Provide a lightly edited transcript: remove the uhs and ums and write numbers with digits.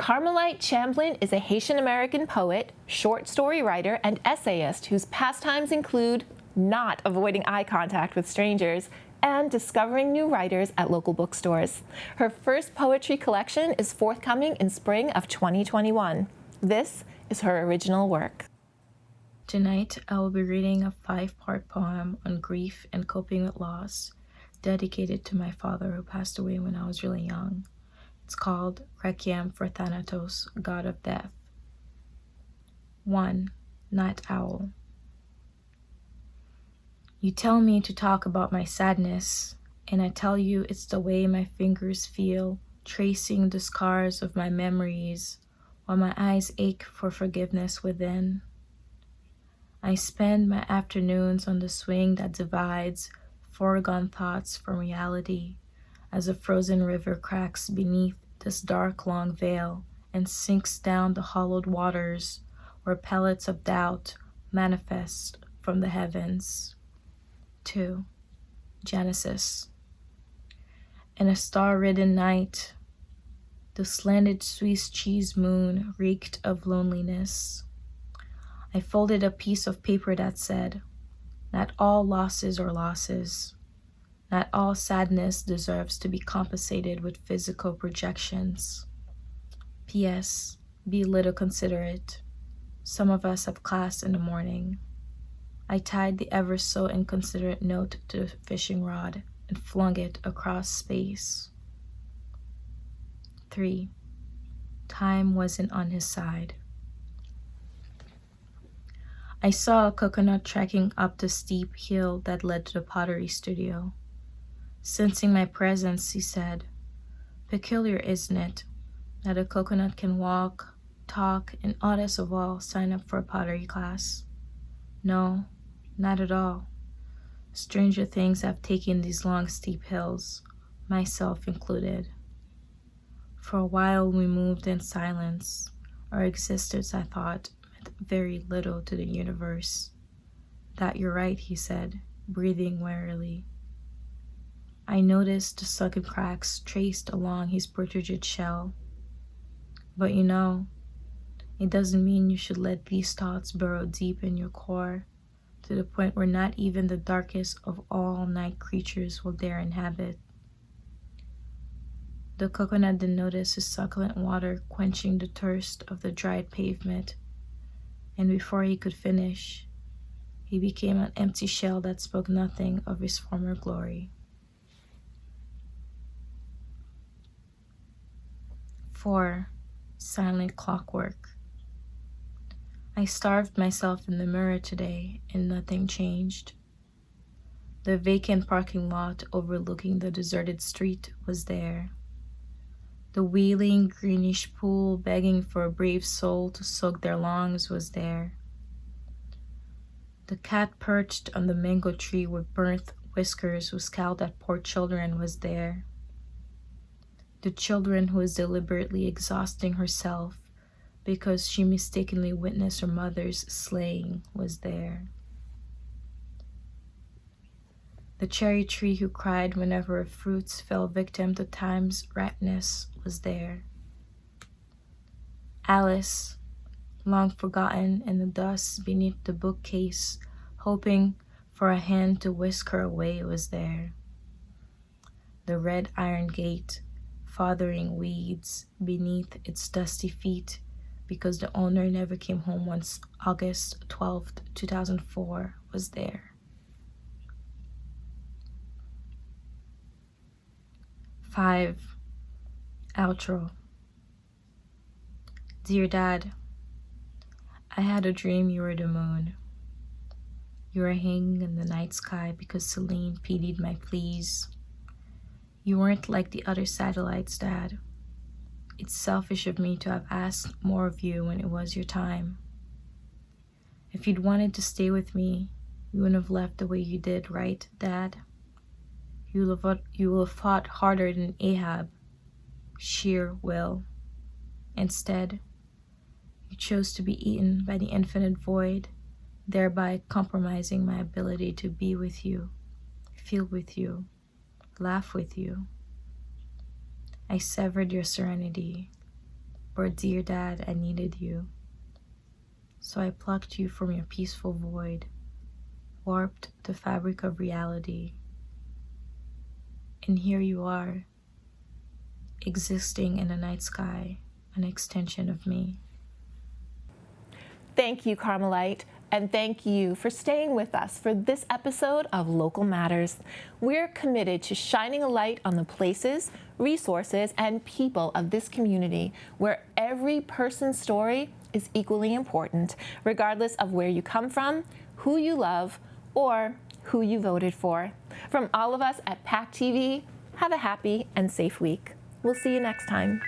Carmellite Chamblin is a Haitian-American poet, short story writer, and essayist whose pastimes include not avoiding eye contact with strangers and discovering new writers at local bookstores. Her first poetry collection is forthcoming in spring of 2021. This is her original work. Tonight, I will be reading a 5-part poem on grief and coping with loss, dedicated to my father who passed away when I was really young. It's called Requiem for Thanatos, God of Death. 1. Night Owl. You tell me to talk about my sadness, and I tell you it's the way my fingers feel, tracing the scars of my memories, while my eyes ache for forgiveness within. I spend my afternoons on the swing that divides foregone thoughts from reality, as a frozen river cracks beneath this dark long veil and sinks down the hollowed waters where pellets of doubt manifest from the heavens. 2. Genesis. In a star-ridden night, the slanted Swiss cheese moon reeked of loneliness. I folded a piece of paper that said, "Not all losses are losses. Not all sadness deserves to be compensated with physical projections. P.S. Be a little considerate. Some of us have class in the morning." I tied the ever so inconsiderate note to the fishing rod and flung it across space. 3. Time wasn't on his side. I saw a coconut trekking up the steep hill that led to the pottery studio. Sensing my presence, he said, "Peculiar, isn't it, that a coconut can walk, talk, and oddest of all, sign up for a pottery class?" No, not at all. Stranger things have taken these long, steep hills, myself included. For a while we moved in silence. Our existence, I thought, meant very little to the universe. "That you're right," he said, breathing wearily. I noticed the sunken cracks traced along his protrusive shell. "But you know, it doesn't mean you should let these thoughts burrow deep in your core, to the point where not even the darkest of all night creatures will dare inhabit." The coconut then noticed his succulent water quenching the thirst of the dried pavement, and before he could finish, he became an empty shell that spoke nothing of his former glory. 4. Silent clockwork. I starved myself in the mirror today, and nothing changed. The vacant parking lot overlooking the deserted street was there. The wheeling greenish pool begging for a brave soul to soak their lungs was there. The cat perched on the mango tree with burnt whiskers who scowled at poor children was there. The children who was deliberately exhausting herself because she mistakenly witnessed her mother's slaying was there. The cherry tree who cried whenever her fruits fell victim to time's ripeness was there. Alice, long forgotten in the dust beneath the bookcase, hoping for a hand to whisk her away, was there. The red iron gate, fathering weeds beneath its dusty feet because the owner never came home once August 12th, 2004, was there. 5. Outro. Dear Dad, I had a dream you were the moon. You were hanging in the night sky because Celine pitied my pleas. You weren't like the other satellites, Dad. It's selfish of me to have asked more of you when it was your time. If you'd wanted to stay with me, you wouldn't have left the way you did, right, Dad? You will have fought harder than Ahab, sheer will. Instead, you chose to be eaten by the infinite void, thereby compromising my ability to be with you, feel with you, laugh with you. I severed your serenity, Or dear Dad, I needed you. So I plucked you from your peaceful void, warped the fabric of reality. And here you are, existing in the night sky, an extension of me. Thank you, Carmellite, and thank you for staying with us for this episode of Local Matters. We're committed to shining a light on the places, resources, and people of this community where every person's story is equally important, regardless of where you come from, who you love, or who you voted for. From all of us at PAC TV, have a happy and safe week. We'll see you next time.